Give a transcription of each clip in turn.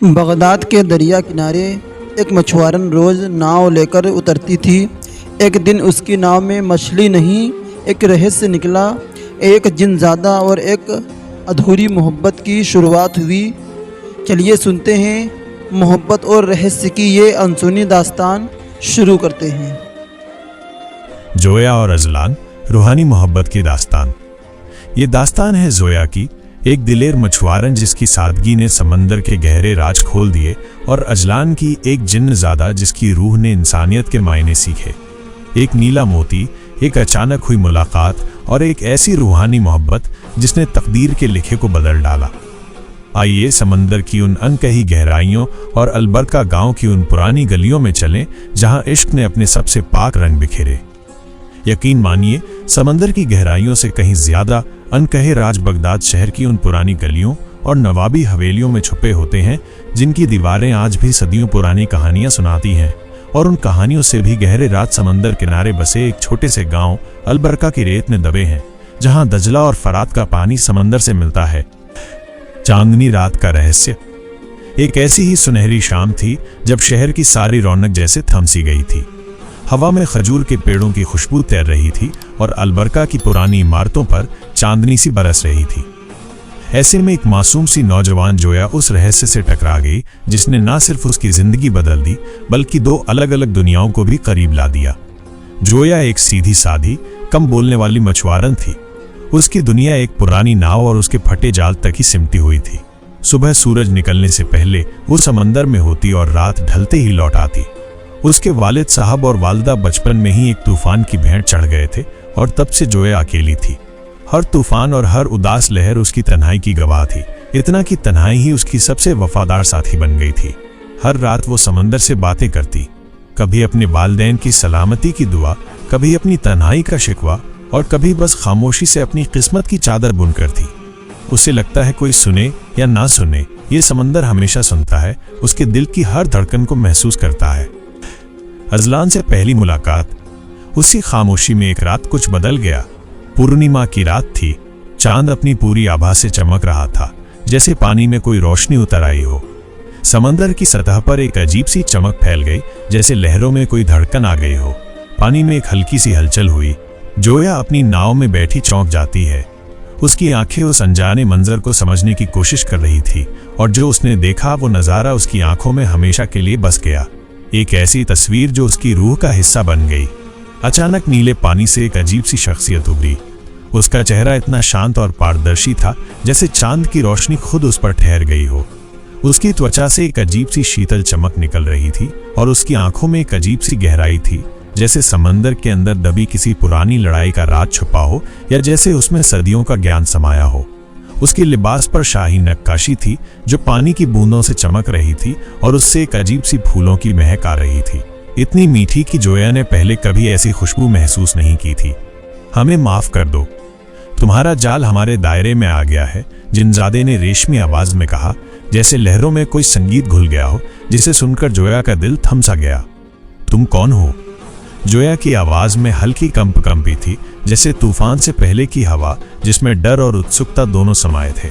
Baghdad के दरिया किनारे एक मछुआरन रोज़ नाव लेकर उतरती थी। एक दिन उसकी नाव में मछली नहीं, एक रहस्य निकला। एक जिनज़ादा और एक अधूरी मोहब्बत की शुरुआत हुई। चलिए सुनते हैं मोहब्बत और रहस्य की ये अनसुनी दास्तान। शुरू करते हैं। जोया और अजलान, रूहानी मोहब्बत की दास्तान। ये दास्तान है जोया की, एक दिलेर मछुआरन जिसकी सादगी ने समंदर के गहरे राज खोल दिए, और अजलान की, एक जिन्नज़ादा जिसकी रूह ने इंसानियत के मायने सीखे। एक नीला मोती, एक अचानक हुई मुलाकात, और एक ऐसी रूहानी मोहब्बत जिसने तकदीर के लिखे को बदल डाला। आइए समंदर की उन अनकही गहराइयों और अलबरका गांव की उन पुरानी गलियों में चलें जहां इश्क ने अपने सबसे पाक रंग बिखेरे। यकीन मानिए, समंदर की गहराइयों से कहीं ज्यादा अनकहे राज बगदाद शहर की उन पुरानी गलियों और नवाबी हवेलियों में छुपे होते हैं, जिनकी दीवारें आज भी सदियों पुरानी कहानियां सुनाती हैं। और उन कहानियों से भी गहरे रात समंदर किनारे बसे एक छोटे से गांव अलबरका की रेत में दबे हैं, जहां दजला और फरात का पानी समंदर से मिलता है। चांदनी रात का रहस्य। एक ऐसी ही सुनहरी शाम थी जब शहर की सारी रौनक जैसे थम सी गई थी। हवा में खजूर के पेड़ों की खुशबू तैर रही थी और अलबरका की पुरानी इमारतों पर चांदनी सी बरस रही थी। ऐसे में एक मासूम सी नौजवान जोया उस रहस्य से टकरा गई जिसने न सिर्फ उसकी जिंदगी बदल दी, बल्कि दो अलग अलग दुनियाओं को भी करीब ला दिया। जोया एक सीधी सादी, कम बोलने वाली मछुआरन थी। उसकी दुनिया एक पुरानी नाव और उसके फटे जाल तक ही सिमटी हुई थी। सुबह सूरज निकलने से पहले वो समंदर में होती और रात ढलते ही लौट आती। उसके वालिद साहब और वालिदा बचपन में ही एक तूफान की भेंट चढ़ गए थे, और तब से जोया अकेली थी। हर तूफान और हर उदास लहर उसकी तन्हाई की गवाह थी। इतना कि तन्हाई ही उसकी सबसे वफादार साथी बन गई थी। हर रात वो समंदर से बातें करती, कभी अपने वालिदैन की सलामती की दुआ, कभी अपनी तन्हाई का शिकवा, और कभी बस खामोशी से अपनी किस्मत की चादर बुनकर थी। उसे लगता है कोई सुने या ना सुने, ये समंदर हमेशा सुनता है, उसके दिल की हर धड़कन को महसूस करता है। अजलान से पहली मुलाकात। उसी खामोशी में एक रात कुछ बदल गया। पूर्णिमा की रात थी। चांद अपनी पूरी आभा से चमक रहा था, जैसे पानी में कोई रोशनी उतर आई हो। समंदर की सतह पर एक अजीब सी चमक फैल गई, जैसे लहरों में कोई धड़कन आ गई हो। पानी में एक हल्की सी हलचल हुई। जोया अपनी नाव में बैठी चौंक जाती है। उसकी आंखें उस अनजाने मंजर को समझने की कोशिश कर रही थी, और जो उसने देखा वो नजारा उसकी आंखों में हमेशा के लिए बस गया। एक ऐसी तस्वीर जो उसकी रूह का हिस्सा बन गई। अचानक नीले पानी से एक अजीब सी शख्सियत उभरी। उसका चेहरा इतना शांत और पारदर्शी था जैसे चांद की रोशनी खुद उस पर ठहर गई हो। उसकी त्वचा से एक अजीब सी शीतल चमक निकल रही थी, और उसकी आंखों में एक अजीब सी गहराई थी, जैसे समंदर के अंदर दबी किसी पुरानी लड़ाई का राज छुपा हो, या जैसे उसमें सदियों का ज्ञान समाया हो। उसके लिबास पर शाही नक्काशी थी जो पानी की बूंदों से चमक रही थी, और उससे एक अजीब सी फूलों की महक आ रही थी, इतनी मीठी कि जोया ने पहले कभी ऐसी खुशबू महसूस नहीं की थी। हमें माफ कर दो, तुम्हारा जाल हमारे दायरे में आ गया है, जिनजादे ने रेशमी आवाज में कहा, जैसे लहरों में कोई संगीत घुल गया हो, जिसे सुनकर जोया का दिल थम सा गया। तुम कौन हो? जोया की आवाज में हल्की कंपी थी, जैसे तूफान से पहले की हवा जिसमें डर और उत्सुकता दोनों समाये थे।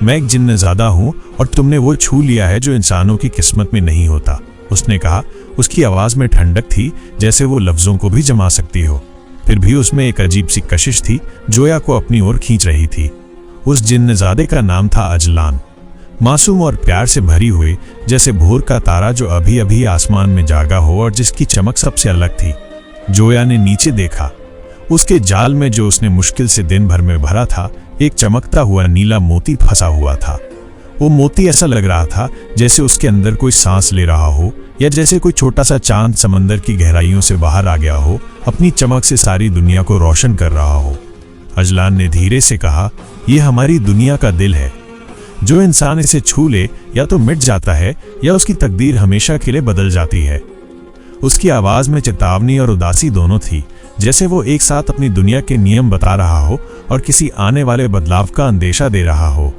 मैं एक जिन्नज़ादा हूं, और तुमने वो छू लिया है जो इंसानों की किस्मत में नहीं होता, उसने कहा। उसकी आवाज में ठंडक थी, जैसे वो लफ्जों को भी जमा सकती हो। फिर भी उसमें एक अजीब सी कशिश थी, जोया को अपनी ओर खींच रही थी। उस जिन्नज़ादे का नाम था अजलान। मासूम और प्यार से भरी हुई, जैसे भोर का तारा जो अभी अभी आसमान में जागा हो, और जिसकी चमक सबसे अलग थी। जोया ने नीचे देखा। उसके जाल में, जो उसने मुश्किल से दिन भर में भरा था, एक चमकता हुआ नीला मोती फंसा हुआ था। वो मोती ऐसा लग रहा था जैसे उसके अंदर कोई सांस ले रहा हो, या जैसे कोई छोटा सा चांद समंदर की गहराइयों से बाहर आ गया हो, अपनी चमक से सारी दुनिया को रोशन कर रहा हो। अजलान ने धीरे से कहा, यह हमारी दुनिया का दिल है। जो इंसान इसे छू ले या तो मिट जाता है, या उसकी तकदीर हमेशा के लिए बदल जाती है। उसकी आवाज में चेतावनी और उदासी दोनों थी, जैसे वो एक साथ अपनी दुनिया के नियम बता रहा हो और किसी आने वाले बदलाव का अंदेशा दे रहा हो।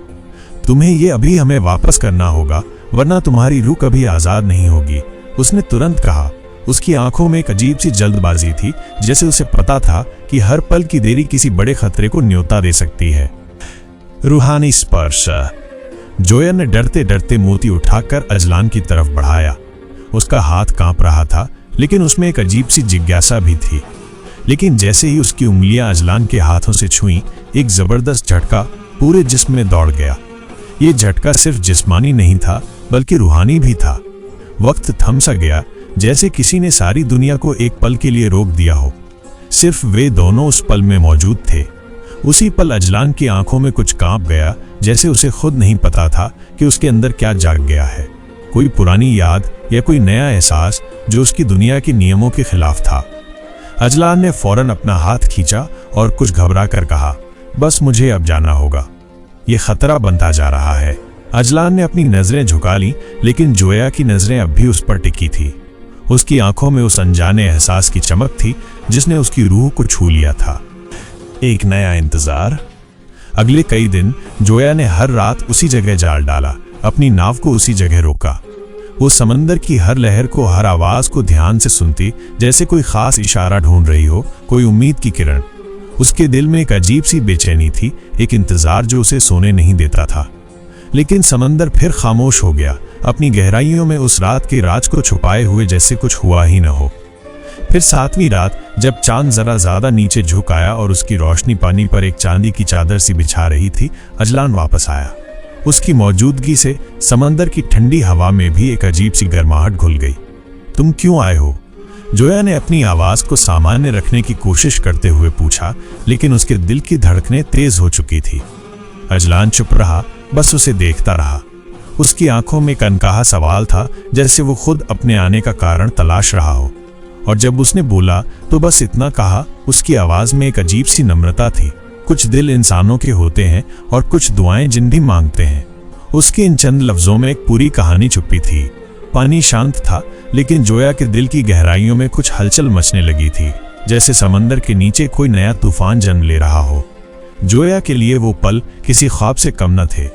तुम्हें ये अभी हमें वापस करना होगा, वरना तुम्हारी रूह कभी आजाद नहीं होगी, उसने तुरंत कहा। उसकी आंखों में एक अजीब सी जल्दबाजी थी, जैसे उसे पता था कि हर पल की देरी किसी बड़े खतरे को न्योता दे सकती है। रूहानी स्पर्श। जोया ने डरते डरते मोती उठाकर अजलान की तरफ बढ़ाया। उसका हाथ कांप रहा था, लेकिन उसमें एक अजीब सी जिज्ञासा भी थी। लेकिन जैसे ही उसकी उंगलियां अजलान के हाथों से छुईं, एक जबरदस्त झटका पूरे जिस्म में दौड़ गया। ये झटका सिर्फ जिस्मानी नहीं था, बल्कि रूहानी भी था। वक्त थम सा गया, जैसे किसी ने सारी दुनिया को एक पल के लिए रोक दिया हो। सिर्फ वे दोनों उस पल में मौजूद थे। उसी पल अजलान की आंखों में कुछ कांप गया, जैसे उसे खुद नहीं पता था कि उसके अंदर क्या जाग गया है। कोई पुरानी याद या कोई नया एहसास जो उसकी दुनिया के नियमों के खिलाफ था। अजलान ने फौरन अपना हाथ खींचा और कुछ घबरा कर कहा, बस मुझे अब जाना होगा, ये खतरा बनता जा रहा है। अजलान ने अपनी नजरें झुका लीं, लेकिन जोया की नजरें अब भी उस पर टिकी थी। उसकी आंखों में उस अनजाने एहसास की चमक थी जिसने उसकी रूह को छू लिया था। एक नया इंतजार। अगले कई दिन जोया ने हर रात उसी जगह जाल डाला, अपनी नाव को उसी जगह रोका। वो समंदर की हर लहर को, हर आवाज को ध्यान से सुनती, जैसे कोई खास इशारा ढूंढ रही हो, कोई उम्मीद की किरण। उसके दिल में एक अजीब सी बेचैनी थी, एक इंतजार जो उसे सोने नहीं देता था। लेकिन समंदर फिर खामोश हो गया, अपनी गहराइयों में उस रात के राज को छुपाए हुए, जैसे कुछ हुआ ही न हो। फिर 7वीं रात जब चांद जरा ज्यादा नीचे झुक आया और उसकी रोशनी पानी पर एक चांदी की चादर सी बिछा रही थी, अजलान वापस आया। उसकी मौजूदगी से समंदर की ठंडी हवा में भी एक अजीब सी गर्माहट घुल गई। तुम क्यों आए हो? जोया ने अपनी आवाज को सामान्य रखने की कोशिश करते हुए पूछा, लेकिन उसके दिल की धड़कनें तेज हो चुकी थी। अजलान चुप रहा, बस उसे देखता रहा। उसकी आंखों में एक अनकहा सवाल था, जैसे वो खुद अपने आने का कारण तलाश रहा हो। और जब उसने बोला तो बस इतना कहा। उसकी आवाज में एक अजीब सी नम्रता थी। कुछ दिल इंसानों के होते हैं और कुछ दुआएं जिन भी मांगते हैं। उसके इन चंद लफ्जों में एक पूरी कहानी छुपी थी। पानी शांत था, लेकिन जोया के दिल की गहराइयों में कुछ हलचल मचने लगी थी, जैसे समंदर के नीचे कोई नया तूफान जन्म ले रहा हो। जोया के लिए वो पल किसी ख्वाब से कम न थे।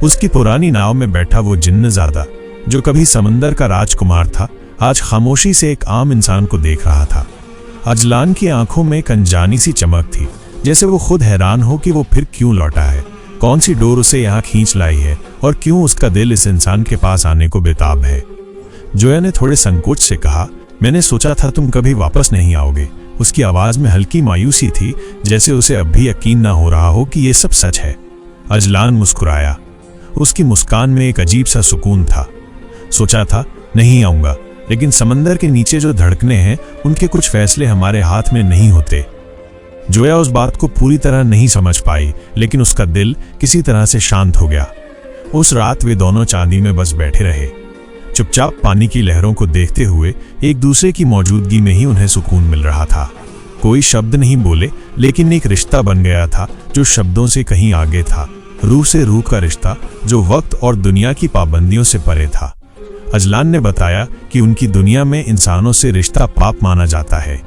उसकी पुरानी नाव में बैठा वो जिन्नज़ादा, जो कभी समंदर का राजकुमार था, आज खामोशी से एक आम इंसान को देख रहा था। अजलान की आंखों में एक अनजानी सी चमक थी, जैसे वो खुद हैरान हो कि वो फिर क्यों लौटा है, कौन सी डोर उसे यहाँ खींच लाई है और क्यों उसका दिल इस इंसान के पास आने को बेताब है। जोया ने थोड़े संकोच से कहा, मैंने सोचा था तुम कभी वापस नहीं आओगे। उसकी आवाज में हल्की मायूसी थी, जैसे उसे अब भी यकीन ना हो रहा हो कि ये सब सच है। अजलान मुस्कुराया। उसकी मुस्कान में एक अजीब सा सुकून था। सोचा था नहीं आऊंगा, लेकिन समंदर के नीचे जो धड़कने हैं, उनके कुछ फैसले हमारे हाथ में नहीं होते। जोया उस बात को पूरी तरह नहीं समझ पाई, लेकिन उसका दिल किसी तरह से शांत हो गया। उस रात वे दोनों चांदी में बस बैठे रहे, चुपचाप पानी की लहरों को देखते हुए। एक दूसरे की मौजूदगी में ही उन्हें सुकून मिल रहा था। कोई शब्द नहीं बोले, लेकिन एक रिश्ता बन गया था जो शब्दों से कहीं आगे था। रूह से रूह का रिश्ता जो वक्त और दुनिया की पाबंदियों से परे था। अजलान ने बताया कि उनकी दुनिया में इंसानों से रिश्ता पाप माना जाता है।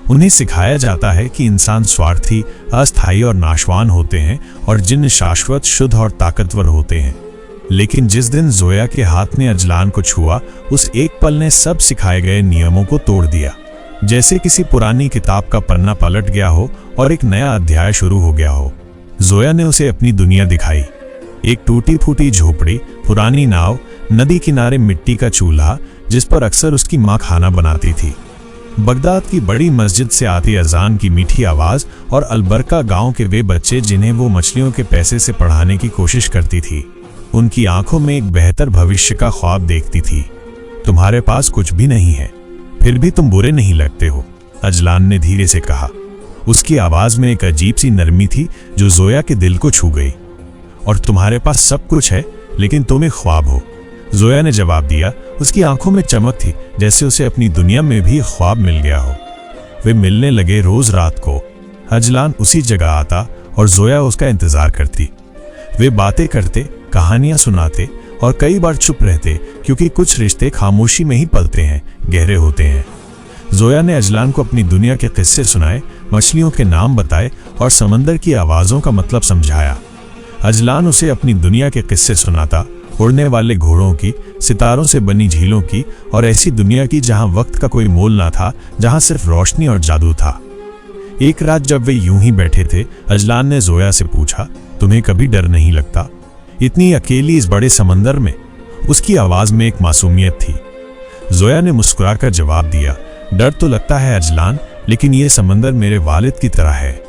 उन्हें सिखाया जाता है कि इंसान स्वार्थी, अस्थायी और नाशवान होते हैं और जिन्न शाश्वत, शुद्ध और ताकतवर होते हैं। लेकिन जिस दिन जोया के हाथ ने अजलान को छुआ, उस एक पल ने सब सिखाए गए नियमों को तोड़ दिया। जैसे किसी पुरानी किताब का पन्ना पलट गया हो और एक नया अध्याय शुरू हो गया हो। जोया ने उसे अपनी दुनिया दिखाई। एक टूटी फूटी झोपड़ी, पुरानी नाव, नदी किनारे मिट्टी का चूल्हा जिस पर अक्सर उसकी माँ खाना बनाती थी, बगदाद की बड़ी मस्जिद से आती अजान की मीठी आवाज और अलबरका गांव के वे बच्चे जिन्हें वो मछलियों के पैसे से पढ़ाने की कोशिश करती थी। उनकी आंखों में एक बेहतर भविष्य का ख्वाब देखती थी। तुम्हारे पास कुछ भी नहीं है, फिर भी तुम बुरे नहीं लगते हो, अजलान ने धीरे से कहा। उसकी आवाज में एक अजीब सी नरमी थी जो जोया के दिल को छू गई। और तुम्हारे पास सब कुछ है, लेकिन तुम एक ख्वाब हो, जोया ने जवाब दिया। उसकी आंखों में चमक थी, जैसे उसे अपनी दुनिया में भी ख्वाब मिल गया हो। वे मिलने लगे रोज रात को। अजलान उसी जगह आता और जोया उसका इंतजार करती। वे बातें करते, कहानियां सुनाते और कई बार चुप रहते, क्योंकि कुछ रिश्ते खामोशी में ही पलते हैं, गहरे होते हैं। जोया ने अजलान को अपनी दुनिया के किस्से सुनाए, मछलियों के नाम बताए और समंदर की आवाज़ों का मतलब समझाया। अजलान उसे अपनी दुनिया के किस्से सुनाता, उड़ने वाले घोड़ों की, सितारों से बनी झीलों की और ऐसी दुनिया की जहां वक्त का कोई मोल ना था, जहां सिर्फ रोशनी और जादू था। एक रात जब वे यूं ही बैठे थे, अजलान ने जोया से पूछा, तुम्हें कभी डर नहीं लगता? इतनी अकेली इस बड़े समंदर में। उसकी आवाज में एक मासूमियत थी। जोया ने मुस्कुराकर जवाब दिया, डर तो लगता है अजलान, लेकिन यह समंदर मेरे वालिद की तरह है।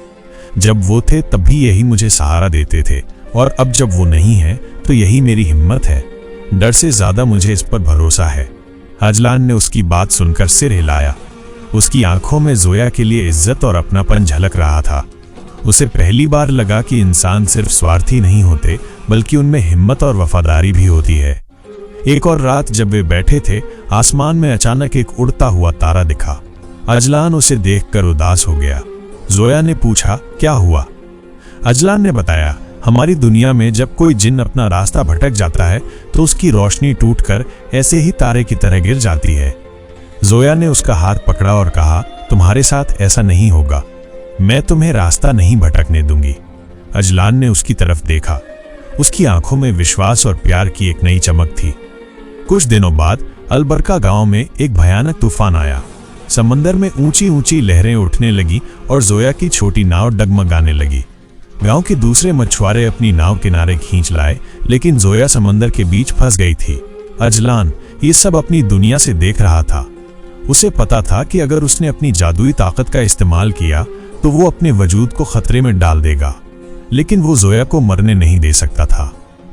जब वो थे तब भी यही मुझे सहारा देते थे, और अब जब वो नहीं है तो यही मेरी हिम्मत है। डर से ज्यादा मुझे इस पर भरोसा है। अजलान ने उसकी बात सुनकर सिर हिलाया। उसकी आंखों में जोया के लिए इज्जत और अपनापन झलक रहा था। उसे पहली बार लगा कि इंसान सिर्फ स्वार्थी नहीं होते, बल्कि उनमें हिम्मत और वफादारी भी होती है। एक और रात जब वे बैठे थे, आसमान में अचानक एक उड़ता हुआ तारा दिखा। अजलान उसे देखकर उदास हो गया। जोया ने पूछा, क्या हुआ? अजलान ने बताया, हमारी दुनिया में जब कोई जिन अपना रास्ता भटक जाता है तो उसकी रोशनी टूटकर ऐसे ही तारे की तरह गिर जाती है। जोया ने उसका हाथ पकड़ा और कहा, तुम्हारे साथ ऐसा नहीं होगा, मैं तुम्हें रास्ता नहीं भटकने दूंगी। अजलान ने उसकी तरफ देखा। उसकी आंखों में विश्वास और प्यार की एक नई चमक थी। कुछ दिनों बाद अलबरका गांव में एक भयानक तूफान आया। समंदर में ऊंची ऊंची लहरें उठने लगी और जोया की छोटी नाव डगमगाने लगी। गांव के दूसरे मछुआरे अपनी नाव किनारे खींच लाए, लेकिन जोया समंदर के बीच फंस गई थी। अजलान ये सब अपनी दुनिया से देख रहा था। उसे पता था कि अगर उसने अपनी जादुई ताकत का इस्तेमाल किया तो वो अपने वजूद को खतरे में डाल देगा, लेकिन वो जोया को मरने नहीं दे सकता था।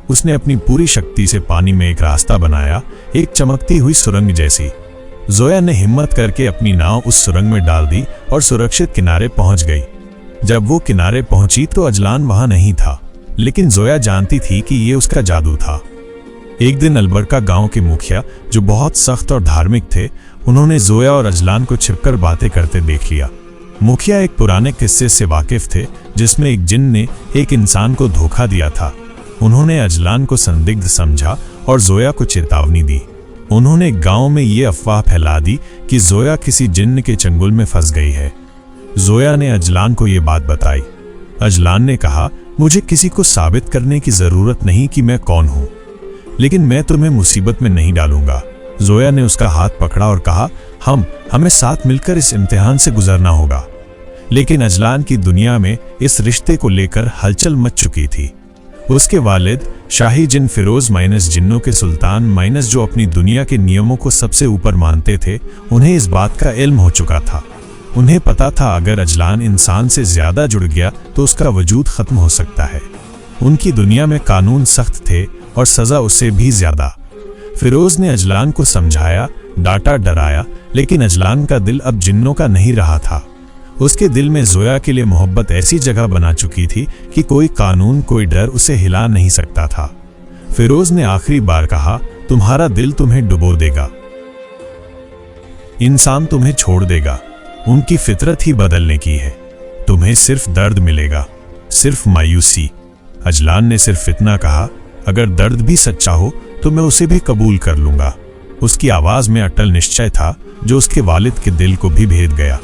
उसने अपनी पूरी शक्ति से पानी में एक रास्ता बनाया, एक चमकती हुई सुरंग जैसी। जोया ने हिम्मत करके अपनी नाव उस सुरंग में डाल दी और सुरक्षित किनारे पहुंच गई। जब वो किनारे पहुंची तो अजलान वहां नहीं था, लेकिन जोया जानती थी कि ये उसका जादू था। एक दिन अलबरका गांव के मुखिया, जो बहुत सख्त और धार्मिक थे, उन्होंने जोया और अजलान को छिपकर बातें करते देख लिया। मुखिया एक पुराने किस्से से वाकिफ थे, जिसमें एक जिन ने एक इंसान को धोखा दिया था। उन्होंने अजलान को संदिग्ध समझा और जोया को चेतावनी दी। उन्होंने गांव में ये अफवाह फैला दी कि जोया किसी जिन्न के चंगुल में फंस गई है। जोया ने अजलान को ये बात बताई। अजलान ने कहा, मुझे किसी को साबित करने की जरूरत नहीं कि मैं कौन हूं, लेकिन मैं तुम्हें मुसीबत में नहीं डालूंगा। जोया ने उसका हाथ पकड़ा और कहा, हमें साथ मिलकर इस इम्तिहान से गुजरना होगा। लेकिन अजलान की दुनिया में इस रिश्ते को लेकर हलचल मच चुकी थी। उसके वालिद शाही जिन फिरोज माइनस जिन्नों के सुल्तान माइनस, जो अपनी दुनिया के नियमों को सबसे ऊपर मानते थे, उन्हें इस बात का इल्म हो चुका था। उन्हें पता था अगर अजलान इंसान से ज्यादा जुड़ गया तो उसका वजूद खत्म हो सकता है। उनकी दुनिया में कानून सख्त थे और सजा उससे भी ज्यादा। फिरोज ने अजलान को समझाया, डांटा, डराया, लेकिन अजलान का दिल अब जिन्नों का नहीं रहा था। उसके दिल में जोया के लिए मोहब्बत ऐसी जगह बना चुकी थी कि कोई कानून, कोई डर उसे हिला नहीं सकता था। फिरोज ने आखिरी बार कहा, तुम्हारा दिल तुम्हें डुबो देगा, इंसान तुम्हें छोड़ देगा, उनकी फितरत ही बदलने की है। तुम्हें सिर्फ दर्द मिलेगा, सिर्फ मायूसी। अजलान ने सिर्फ इतना कहा, अगर दर्द भी सच्चा हो तो मैं उसे भी कबूल कर लूंगा। उसकी आवाज में अटल निश्चय था, जो उसके वालिद के दिल को भी भेद गया।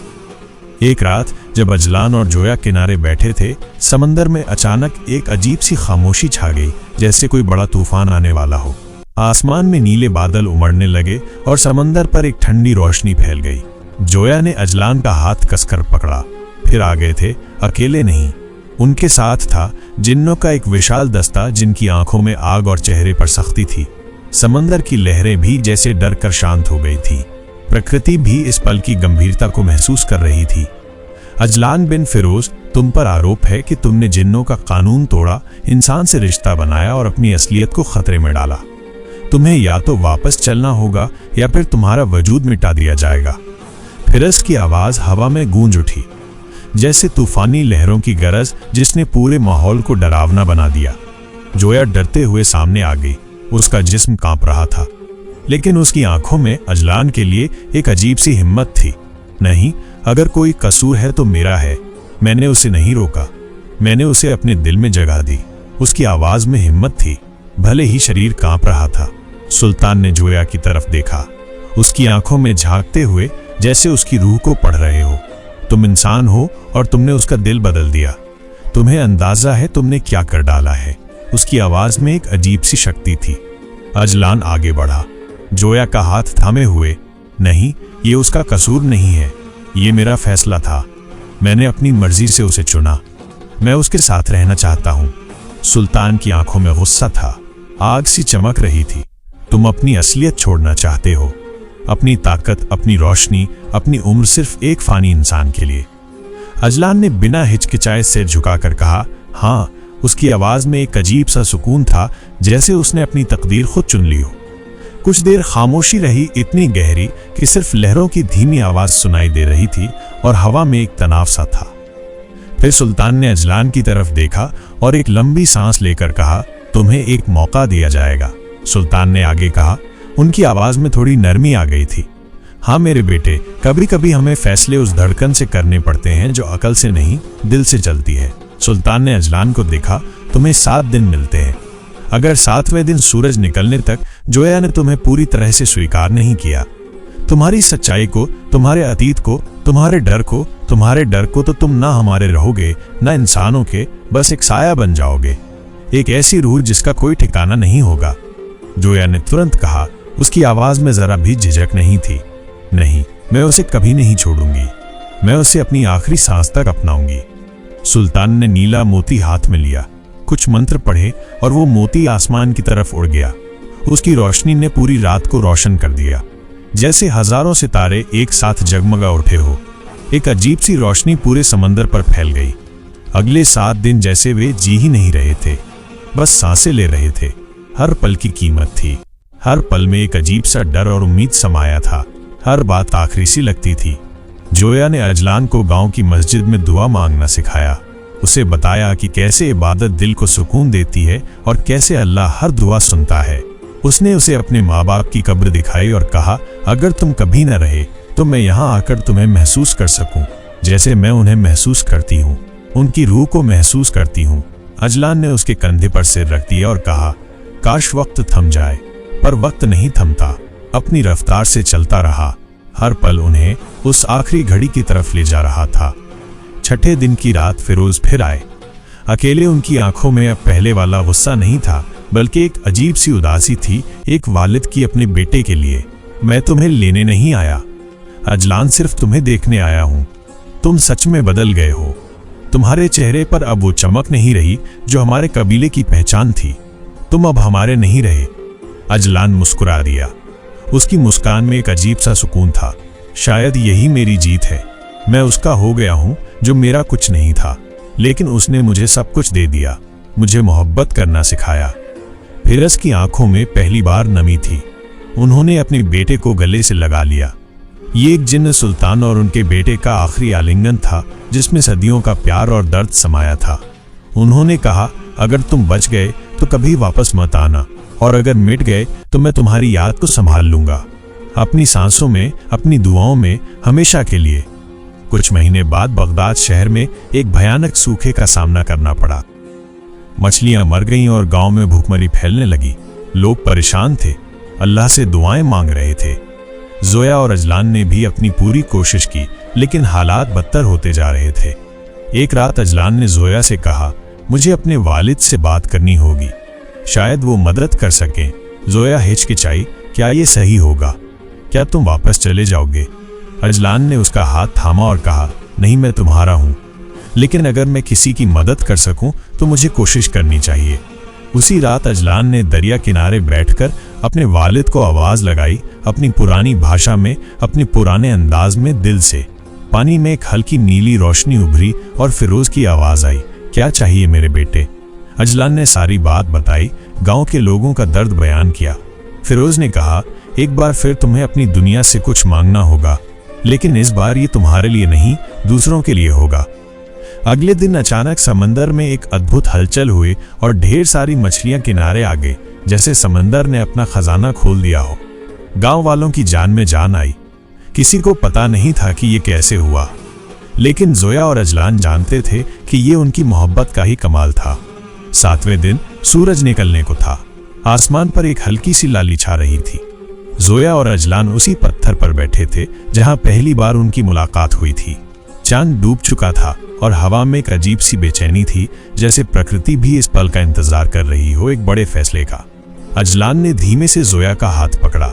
एक रात जब अजलान और जोया किनारे बैठे थे, समंदर में अचानक एक अजीब सी खामोशी छा गई, जैसे कोई बड़ा तूफान आने वाला हो। आसमान में नीले बादल उमड़ने लगे और समंदर पर एक ठंडी रोशनी फैल गई। जोया ने अजलान का हाथ कसकर पकड़ा। फिर आगे थे, अकेले नहीं, उनके साथ था जिन्नों का एक विशाल दस्ता, जिनकी आंखों में आग और चेहरे पर सख्ती थी। समंदर की लहरें भी जैसे डर कर शांत हो गई थी। प्रकृति भी इस पल की गंभीरता को महसूस कर रही थी। अजलान बिन फिरोज, तुम पर आरोप है कि तुमने जिन्नों का कानून तोड़ा, इंसान से रिश्ता बनाया और अपनी असलियत को खतरे में डाला। तुम्हें या तो वापस चलना होगा या फिर तुम्हारा वजूद मिटा दिया जाएगा। फिरस की आवाज हवा में गूंज उठी, जैसे तूफानी लहरों की गरज, जिसने पूरे माहौल को डरावना बना दिया। जोया डरते हुए सामने आ गई। उसका जिस्म कांप रहा था, लेकिन उसकी आंखों में अजलान के लिए एक अजीब सी हिम्मत थी। नहीं, अगर कोई कसूर है तो मेरा है। मैंने उसे नहीं रोका, मैंने उसे अपने दिल में जगह दी। उसकी आवाज में हिम्मत थी, भले ही शरीर कांप रहा था। सुल्तान ने जोया की तरफ देखा, उसकी आंखों में झांकते हुए, जैसे उसकी रूह को पढ़ रहे हो। तुम इंसान हो और तुमने उसका दिल बदल दिया। तुम्हें अंदाजा है तुमने क्या कर डाला है। उसकी आवाज में एक अजीब सी शक्ति थी। अजलान आगे बढ़ा, जोया का हाथ थामे हुए। नहीं, ये उसका कसूर नहीं है, ये मेरा फैसला था। मैंने अपनी मर्जी से उसे चुना। मैं उसके साथ रहना चाहता हूँ। सुल्तान की आंखों में गुस्सा था, आग सी चमक रही थी। तुम अपनी असलियत छोड़ना चाहते हो, अपनी ताकत, अपनी रोशनी, अपनी उम्र सिर्फ एक फानी इंसान के लिए। अजलान ने बिना हिचकिचाए सिर झुकाकर कहा, हाँ। उसकी आवाज में एक अजीब सा सुकून था, जैसे उसने अपनी तकदीर खुद चुन ली हो। कुछ देर खामोशी रही, इतनी गहरी कि सिर्फ लहरों की धीमी आवाज सुनाई दे रही थी और हवा में एक तनाव सा था। फिर सुल्तान ने अजलान की तरफ देखा और एक लंबी सांस लेकर कहा, तुम्हें एक मौका दिया जाएगा। सुल्तान ने आगे कहा, उनकी आवाज में थोड़ी नरमी आ गई थी। हाँ मेरे बेटे, कभी कभी हमें फैसले उस धड़कन से करने पड़ते हैं जो अकल से नहीं, दिल से चलती है। सुल्तान ने अजलान को देखा, तुम्हें 7 दिन मिलते हैं। अगर 7वें दिन सूरज निकलने तक जोया ने तुम्हें पूरी तरह से स्वीकार नहीं किया, तुम्हारी सच्चाई को, तुम्हारे अतीत को, तुम्हारे डर को, तो तुम ना हमारे रहोगे ना इंसानों के, बस एक साया बन जाओगे, एक ऐसी रूह जिसका कोई ठिकाना नहीं होगा। जोया ने तुरंत कहा, उसकी आवाज में जरा भी झिझक नहीं थी। नहीं, मैं उसे कभी नहीं छोड़ूंगी, मैं उसे अपनी आखिरी सांस तक अपनाऊंगी। सुल्तान ने नीला मोती हाथ में लिया, कुछ मंत्र पढ़े और वो मोती आसमान की तरफ उड़ गया। उसकी रोशनी ने पूरी रात को रोशन कर दिया, जैसे हजारों सितारे एक साथ जगमगा उठे हो। एक अजीब सी रोशनी पूरे समंदर पर फैल गई। अगले 7 दिन जैसे वे जी ही नहीं रहे थे, बस सांसें ले रहे थे। हर पल की कीमत थी, हर पल में एक अजीब सा डर और उम्मीद समाया था। हर बात आखिरी सी लगती थी। जोया ने अजलान को गांव की मस्जिद में दुआ मांगना सिखाया। उसे बताया कि कैसे इबादत दिल को सुकून देती है और कैसे अल्लाह हर दुआ सुनता है। उसने उसे अपने माँ बाप की कब्र दिखाई और कहा, अगर तुम कभी न रहे तो मैं यहाँ आकर तुम्हें महसूस कर सकूं, जैसे मैं उन्हें महसूस करती हूँ, उनकी रूह को महसूस करती हूँ। अजलान ने उसके कंधे पर सिर रख दिया और कहा, काश वक्त थम जाए, पर वक्त नहीं थमता, अपनी रफ्तार से चलता रहा। हर पल उन्हें उस आखिरी घड़ी की तरफ ले जा रहा था। 6ठे दिन की रात फिरोज फिर आए। अकेले उनकी आंखों में अब पहले वाला गुस्सा नहीं था, बल्कि एक अजीब सी उदासी थी, एक वालिद की अपने बेटे के लिए। मैं तुम्हें लेने नहीं आया अजलान, सिर्फ तुम्हें देखने आया हूं। तुम सच में बदल गए हो। तुम्हारे चेहरे पर अब वो चमक नहीं रही जो हमारे कबीले की पहचान थी। तुम अब हमारे नहीं रहे। अजलान मुस्कुरा दिया। उसकी मुस्कान में एक अजीब सा सुकून था। शायद यही मेरी जीत है। मैं उसका हो गया हूं जो मेरा कुछ नहीं था, लेकिन उसने मुझे सब कुछ दे दिया, मुझे मोहब्बत करना सिखाया। फिरस की आंखों में पहली बार नमी थी। उन्होंने अपने बेटे को गले से लगा लिया। ये एक जिन्न सुल्तान और उनके बेटे का आखिरी आलिंगन था, जिसमें सदियों का प्यार और दर्द समाया था। उन्होंने कहा, अगर तुम बच गए तो कभी वापस मत आना, और अगर मिट गए तो मैं तुम्हारी याद को संभाल लूंगा, अपनी सांसों में, अपनी दुआओं में, हमेशा के लिए। कुछ महीने बाद बगदाद शहर में एक भयानक सूखे का सामना करना पड़ा। मछलियां मर गईं और गांव में भूखमरी फैलने लगी। लोग परेशान थे, अल्लाह से दुआएं मांग रहे थे। जोया और अजलान ने भी अपनी पूरी कोशिश की, लेकिन हालात बदतर होते जा रहे थे। एक रात अजलान ने जोया से कहा, मुझे अपने वालिद से बात करनी होगी, शायद वो मदद कर सकें। जोया हिचकिचाई, क्या ये सही होगा? क्या तुम वापस चले जाओगे? अजलान ने उसका हाथ थामा और कहा, नहीं, मैं तुम्हारा हूं, लेकिन अगर मैं किसी की मदद कर सकूं तो मुझे कोशिश करनी चाहिए। उसी रात अजलान ने दरिया किनारे बैठकर अपने वालिद को आवाज लगाई, अपनी पुरानी भाषा में, अपने पुराने अंदाज में, दिल से। पानी में एक हल्की नीली रोशनी उभरी और फिरोज की आवाज आई, क्या चाहिए मेरे बेटे? अजलान ने सारी बात बताई, गांव के लोगों का दर्द बयान किया। फिरोज ने कहा, एक बार फिर तुम्हें अपनी दुनिया से कुछ मांगना होगा, लेकिन इस बार ये तुम्हारे लिए नहीं, दूसरों के लिए होगा। अगले दिन अचानक समंदर में एक अद्भुत हलचल हुई और ढेर सारी मछलियां किनारे आ गई, जैसे समंदर ने अपना खजाना खोल दिया हो। गांव वालों की जान में जान आई। किसी को पता नहीं था कि ये कैसे हुआ, लेकिन जोया और अजलान जानते थे कि ये उनकी मोहब्बत का ही कमाल था। 7वें दिन सूरज निकलने को था। आसमान पर एक हल्की सी लाली छा रही थी। जोया और अजलान उसी पत्थर पर बैठे थे जहां पहली बार उनकी मुलाकात हुई थी। चांद डूब चुका था और हवा में एक अजीब सी बेचैनी थी, जैसे प्रकृति भी इस पल का इंतजार कर रही हो, एक बड़े फैसले का। अजलान ने धीमे से जोया का हाथ पकड़ा।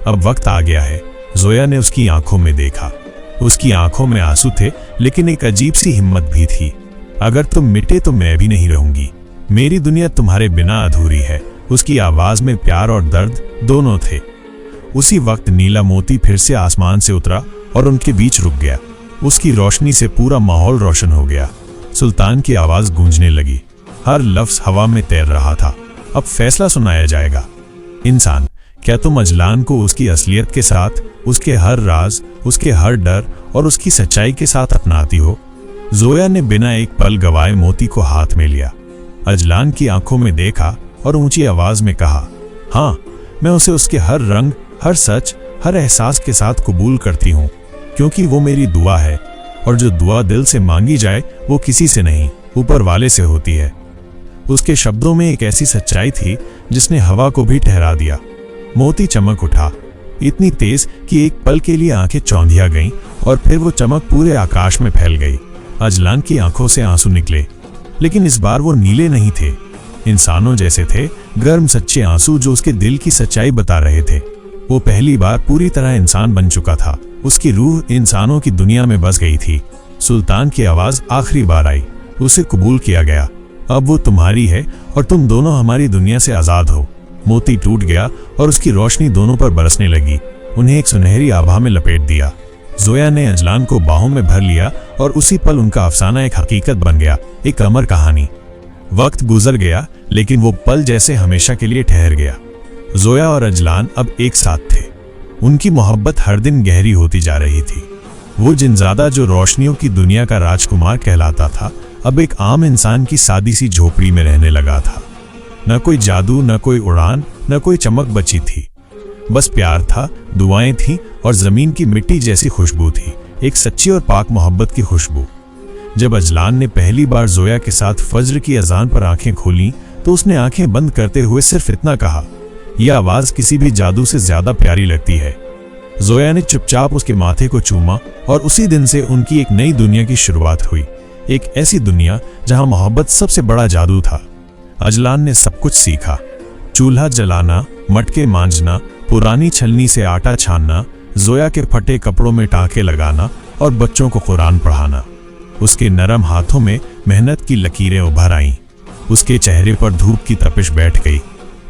अब वक्त आ गया है। जोया ने उसकी आंखों में देखा। उसकी आंखों में आंसू थे, लेकिन एक अजीब सी हिम्मत भी थी। अगर तुम मिटे तो मैं भी नहीं रहूंगी, मेरी दुनिया तुम्हारे बिना अधूरी है। उसकी आवाज में प्यार और दर्द दोनों थे। उसी वक्त नीला मोती फिर से आसमान से उतरा और उनके बीच रुक गया। उसकी रोशनी से पूरा माहौल रोशन हो गया। सुल्तान की आवाज गूंजने लगी, हर लफ्ज हवा में तैर रहा था। अब फैसला सुनाया जाएगा। इंसान, क्या तुम अजलान को उसकी असलियत के साथ, उसके हर राज, उसके हर डर और उसकी सच्चाई के साथ अपनाती हो? जोया ने बिना एक पल गवाए मोती को हाथ में लिया, अजलान की आंखों में देखा और ऊंची आवाज में कहा, हाँ, मैं उसे उसके हर रंग, हर सच, हर एहसास के साथ कबूल करती हूँ, क्योंकि वो मेरी दुआ है और जो दुआ दिल से मांगी जाए वो किसी से नहीं, ऊपर वाले से होती है। उसके शब्दों में एक ऐसी सच्चाई थी जिसने हवा को भी ठहरा दिया। मोती चमक उठा, इतनी तेज कि एक पल के लिए आंखें चौंधिया गईं और फिर वो चमक पूरे आकाश में फैल गई। अजलान की आंखों से आंसू निकले, लेकिन इस बार वो नीले नहीं थे, इंसानों जैसे थे, गर्म सच्चे आंसू जो उसके दिल की सच्चाई बता रहे थे। वो पहली बार पूरी तरह इंसान बन चुका था। उसकी रूह इंसानों की दुनिया में बस गई थी। सुल्तान की आवाज आखिरी बार आई, उसे कबूल किया गया। अब वो तुम्हारी है और तुम दोनों हमारी दुनिया से आजाद हो। मोती टूट गया और उसकी रोशनी दोनों पर बरसने लगी, उन्हें एक सुनहरी आभा में लपेट दिया। जोया ने अजलान को बाहों में भर लिया और उसी पल उनका अफसाना एक हकीकत बन गया, एक अमर कहानी। वक्त गुजर गया, लेकिन वो पल जैसे हमेशा के लिए ठहर गया। जोया और अजलान अब एक साथ थे। उनकी मोहब्बत हर दिन गहरी होती जा रही थी। वो जिनजादा जो रोशनियों की दुनिया का राजकुमार कहलाता था, अब एक आम इंसान की सादी सी झोपड़ी में रहने लगा था। न कोई जादू, न कोई उड़ान, न कोई चमक बची थी। बस प्यार था, दुआएं थीं और जमीन की मिट्टी जैसी खुशबू थी, एक सच्ची और पाक मोहब्बत की खुशबू। जब अजलान ने पहली बार जोया के साथ फज्र की अजान पर आंखें खोलीं, तो उसने आंखें बंद करते हुए सिर्फ इतना कहा, यह आवाज किसी भी जादू से ज्यादा प्यारी लगती है। जोया ने चुपचाप उसके माथे को चूमा और उसी दिन से उनकी एक नई दुनिया की शुरुआत हुई, एक ऐसी दुनिया जहां मोहब्बत सबसे बड़ा जादू था। अजलान ने सब कुछ सीखा, चूल्हा जलाना, मटके मांजना, पुरानी छलनी से आटा छानना, जोया के फटे कपड़ों में टाँके लगाना और बच्चों को कुरान पढ़ाना। उसके नरम हाथों में मेहनत की लकीरें उभर आईं। उसके चेहरे पर धूप की तपिश बैठ गई,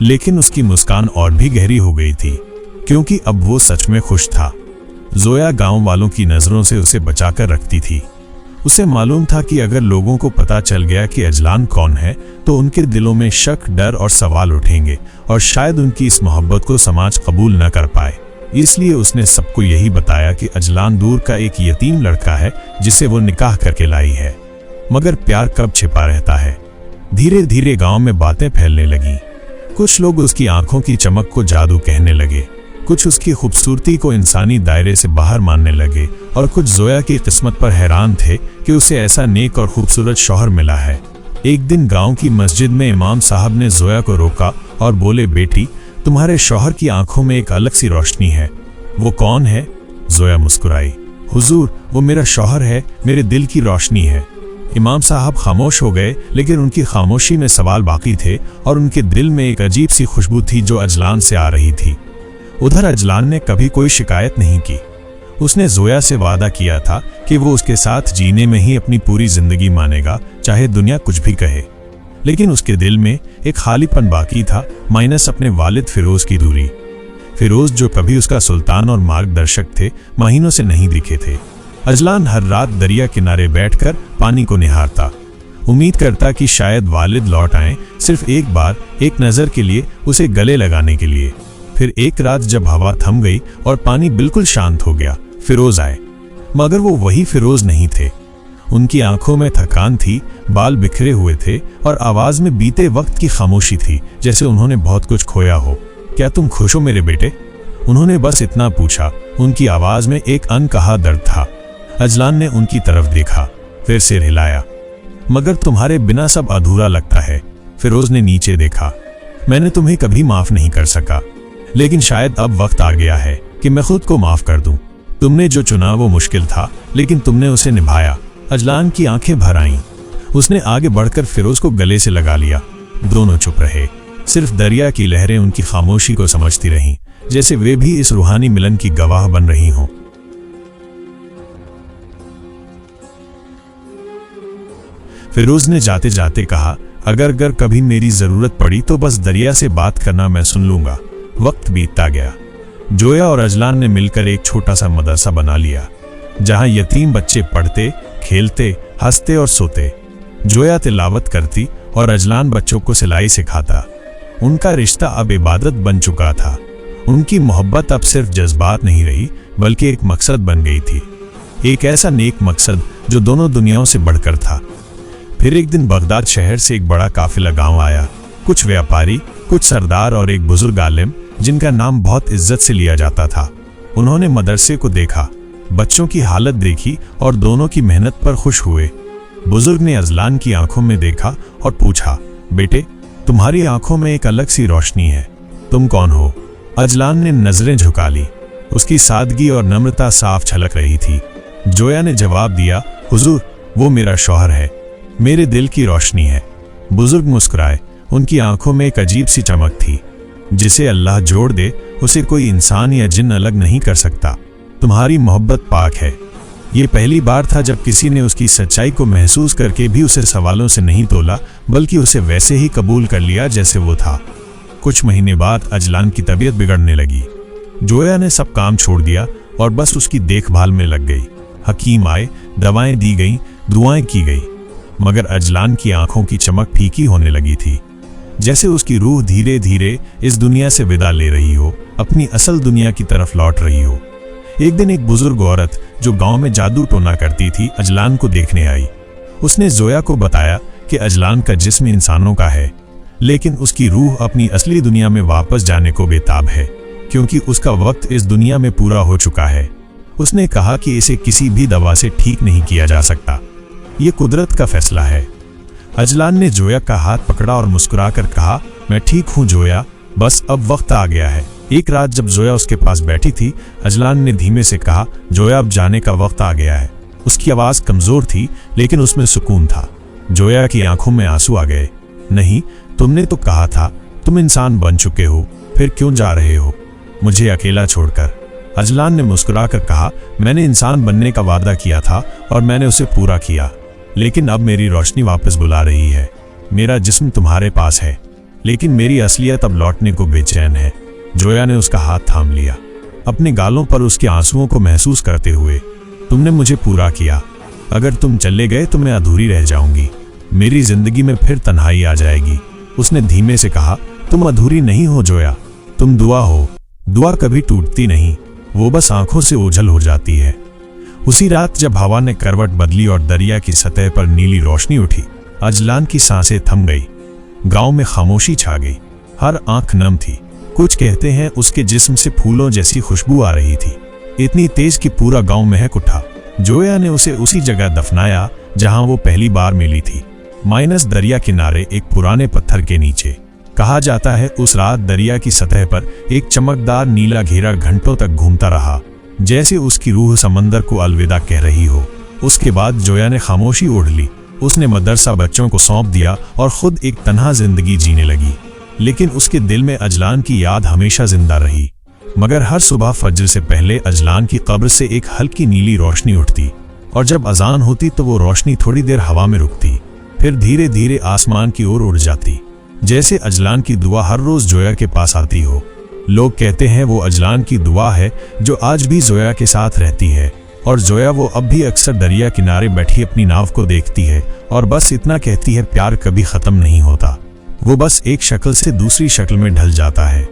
लेकिन उसकी मुस्कान और भी गहरी हो गई थी, क्योंकि अब वो सच में खुश था। जोया गांव वालों की नजरों से उसे बचाकर रखती थी। उसे मालूम था कि अगर लोगों को पता चल गया कि अजलान कौन है, तो उनके दिलों में शक, डर और सवाल उठेंगे और शायद उनकी इस मोहब्बत को समाज कबूल न कर पाए। इसलिए उसने सबको यही बताया कि अजलान दूर का एक यतीम लड़का है जिसे वो निकाह करके लाई है। मगर प्यार कब छिपा रहता है। धीरे धीरे गांव में बातें फैलने लगीं। कुछ लोग उसकी आंखों की चमक को जादू कहने लगे, कुछ उसकी खूबसूरती को इंसानी दायरे से बाहर मानने लगे और कुछ जोया की किस्मत पर हैरान थे कि उसे ऐसा नेक और खूबसूरत शौहर मिला है। एक दिन गांव की मस्जिद में इमाम साहब ने जोया को रोका और बोले, बेटी, तुम्हारे शौहर की आंखों में एक अलग सी रोशनी है। वो कौन है? जोया मुस्कुराई, हुजूर, वो मेरा शौहर है, मेरे दिल की रोशनी है। इमाम साहब खामोश हो गए, लेकिन उनकी खामोशी में सवाल बाकी थे और उनके दिल में एक अजीब सी खुशबू थी जो अजलान से आ रही थी। उधर अजलान ने कभी कोई शिकायत नहीं की। उसने जोया से वादा किया था कि वो उसके साथ जीने में ही अपनी पूरी जिंदगी मानेगा, चाहे दुनिया कुछ भी कहे। लेकिन उसके दिल में एक खालीपन बाकी था, माइनस अपने वालिद फिरोज की दूरी। फिरोज जो कभी उसका सुल्तान और मार्गदर्शक थे, महीनों से नहीं दिखे थे। अजलान हर रात दरिया किनारे बैठकर पानी को निहारता, उम्मीद करता कि शायद वालिद लौट आएं, सिर्फ एक बार, एक नज़र के लिए, उसे गले लगाने के लिए। फिर एक रात जब हवा थम गई और पानी बिल्कुल शांत हो गया, फिरोज आए। मगर वो वही फिरोज नहीं थे। उनकी आंखों में थकान थी, बाल बिखरे हुए थे और आवाज में बीते वक्त की खामोशी थी, जैसे उन्होंने बहुत कुछ खोया हो। क्या तुम खुश हो मेरे बेटे? उन्होंने बस इतना पूछा। उनकी आवाज में एक अनकहा दर्द था। अजलान ने उनकी तरफ देखा, फिर सिर हिलाया। मगर तुम्हारे बिना सब अधूरा लगता है। फिरोज ने नीचे देखा। मैंने तुम्हें कभी माफ नहीं कर सका, लेकिन शायद अब वक्त आ गया है कि मैं खुद को माफ कर दूं। तुमने जो चुना वो मुश्किल था, लेकिन तुमने उसे निभाया। अजलान की आंखें भर आईं। उसने आगे बढ़कर फिरोज को गले से लगा लिया। दोनों चुप रहे। सिर्फ दरिया की लहरें उनकी खामोशी को समझती रहीं, जैसे वे भी इस रूहानी मिलन की गवाह बन रही हों। फिरोज ने जाते जाते कहा, अगर कभी मेरी ज़रूरत पड़ी तो बस दरिया से बात करना, मैं सुन लूँगा। वक्त बीतता गया। जोया और अजलान ने मिलकर एक छोटा सा मदरसा बना लिया, जहाँ यतीम बच्चे पढ़ते, खेलते, हंसते और सोते। जोया तिलावत करती और अजलान बच्चों को सिलाई सिखाता। उनका रिश्ता अब इबादत बन चुका था। उनकी मोहब्बत अब सिर्फ जज्बात नहीं रही, बल्कि एक मकसद बन गई थी। एक ऐसा नेक मकसद जो दोनों दुनियाओं से बढ़कर था। फिर एक दिन बगदाद शहर से एक बड़ा काफिला गांव आया। कुछ व्यापारी, कुछ सरदार और एक बुजुर्ग आलिम, जिनका नाम बहुत इज्जत से लिया जाता था। उन्होंने मदरसे को देखा, बच्चों की हालत देखी और दोनों की मेहनत पर खुश हुए। बुजुर्ग ने अजलान की आंखों में देखा और पूछा, बेटे, तुम्हारी आंखों में एक अलग सी रोशनी है, तुम कौन हो? अजलान ने नजरें झुका ली। उसकी सादगी और नम्रता साफ झलक रही थी। जोया ने जवाब दिया, हुजूर, वो मेरा शौहर है, मेरे दिल की रोशनी है। बुजुर्ग मुस्कुराए। उनकी आंखों में एक अजीब सी चमक थी। जिसे अल्लाह जोड़ दे उसे कोई इंसान या जिन्न अलग नहीं कर सकता। तुम्हारी मोहब्बत पाक है। ये पहली बार था जब किसी ने उसकी सच्चाई को महसूस करके भी उसे सवालों से नहीं तोला, बल्कि उसे वैसे ही कबूल कर लिया जैसे वो था। कुछ महीने बाद अजलान की तबीयत बिगड़ने लगी। जोया ने सब काम छोड़ दिया और बस उसकी देखभाल में लग गई। हकीम आए, दवाएं दी गईं, दुआएं की गई, मगर अजलान की आंखों की चमक फीकी होने लगी थी, जैसे उसकी रूह धीरे धीरे इस दुनिया से विदा ले रही हो, अपनी असल दुनिया की तरफ लौट रही हो। एक दिन एक बुजुर्ग औरत जो गांव में जादू टोना करती थी, अजलान को देखने आई। उसने जोया को बताया कि अजलान का जिस्म इंसानों का है, लेकिन उसकी रूह अपनी असली दुनिया में वापस जाने को बेताब है, क्योंकि उसका वक्त इस दुनिया में पूरा हो चुका है। उसने कहा कि इसे किसी भी दवा से ठीक नहीं किया जा सकता, ये कुदरत का फैसला है। अजलान ने जोया का हाथ पकड़ा और मुस्कुराकर कहा, मैं ठीक हूँ जोया, बस अब वक्त आ गया है। एक रात जब जोया उसके पास बैठी थी, अजलान ने धीमे से कहा, जोया, अब जाने का वक्त आ गया है। उसकी आवाज कमजोर थी, लेकिन उसमें सुकून था। जोया की आंखों में आंसू आ गए। नहीं, तुमने तो कहा था तुम इंसान बन चुके हो, फिर क्यों जा रहे हो मुझे अकेला छोड़कर? अजलान ने मुस्कुराकर कहा, मैंने इंसान बनने का वादा किया था और मैंने उसे पूरा किया, लेकिन अब मेरी रोशनी वापस बुला रही है। मेरा जिस्म तुम्हारे पास है, लेकिन मेरी असलियत अब लौटने को बेचैन है। जोया ने उसका हाथ थाम लिया, अपने गालों पर उसके आंसुओं को महसूस करते हुए। तुमने मुझे पूरा किया, अगर तुम चले गए तो मैं अधूरी रह जाऊंगी, मेरी जिंदगी में फिर तन्हाई आ जाएगी। उसने धीमे से कहा, तुम अधूरी नहीं हो जोया, तुम दुआ हो। दुआ कभी टूटती नहीं, वो बस आंखों से ओझल हो जाती है। उसी रात जब हवा ने करवट बदली और दरिया की सतह पर नीली रोशनी उठी, अजलान की सांसें थम गई। गांव में खामोशी छा गई, हर आंख नम थी। कुछ कहते हैं उसके जिस्म से फूलों जैसी खुशबू आ रही थी, इतनी तेज कि पूरा गांव महक उठा। जोया ने उसे उसी जगह दफनाया जहां वो पहली बार मिली थी, माइनस दरिया किनारे एक पुराने पत्थर के नीचे। कहा जाता है उस रात दरिया की सतह पर एक चमकदार नीला घेरा घंटों तक घूमता रहा, जैसे उसकी रूह समंदर को अलविदा कह रही हो। उसके बाद जोया ने खामोशी ओढ़ ली। उसने मदरसा बच्चों को सौंप दिया और खुद एक तन्हा जिंदगी जीने लगी। लेकिन उसके दिल में अजलान की याद हमेशा जिंदा रही। मगर हर सुबह फज्र से पहले अजलान की कब्र से एक हल्की नीली रोशनी उठती, और जब अजान होती तो वो रोशनी थोड़ी देर हवा में रुकती, फिर धीरे धीरे आसमान की ओर उड़ जाती, जैसे अजलान की दुआ हर रोज जोया के पास आती हो। लोग कहते हैं वो अजलान की दुआ है जो आज भी जोया के साथ रहती है, और जोया वो अब भी अक्सर दरिया किनारे बैठी अपनी नाव को देखती है और बस इतना कहती है, प्यार कभी खत्म नहीं होता, वो बस एक शक्ल से दूसरी शक्ल में ढल जाता है।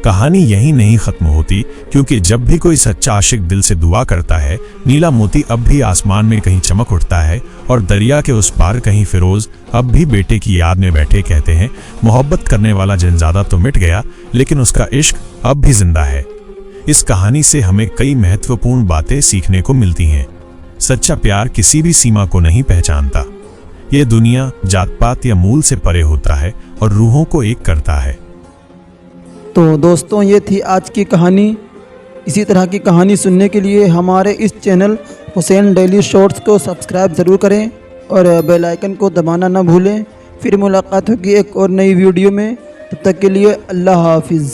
कहानी यही नहीं खत्म होती, क्योंकि जब भी कोई सच्चा आशिक दिल से दुआ करता है, नीला मोती अब भी आसमान में कहीं चमक उठता है, और दरिया के उस पार कहीं फिरोज अब भी बेटे की याद में बैठे कहते हैं, मोहब्बत करने वाला जिंदादा तो मिट गया, लेकिन उसका इश्क अब भी जिंदा है। इस कहानी से हमें कई महत्वपूर्ण बातें सीखने को मिलती हैं। सच्चा प्यार किसी भी सीमा को नहीं पहचानता, ये दुनिया जात पात या मूल से परे होता है और रूहों को एक करता है। तो दोस्तों, ये थी आज की कहानी। इसी तरह की कहानी सुनने के लिए हमारे इस चैनल हुसैन डेली शॉर्ट्स को सब्सक्राइब ज़रूर करें और बेल आइकन को दबाना ना भूलें। फिर मुलाकात होगी एक और नई वीडियो में, तब तक के लिए अल्लाह हाफिज़।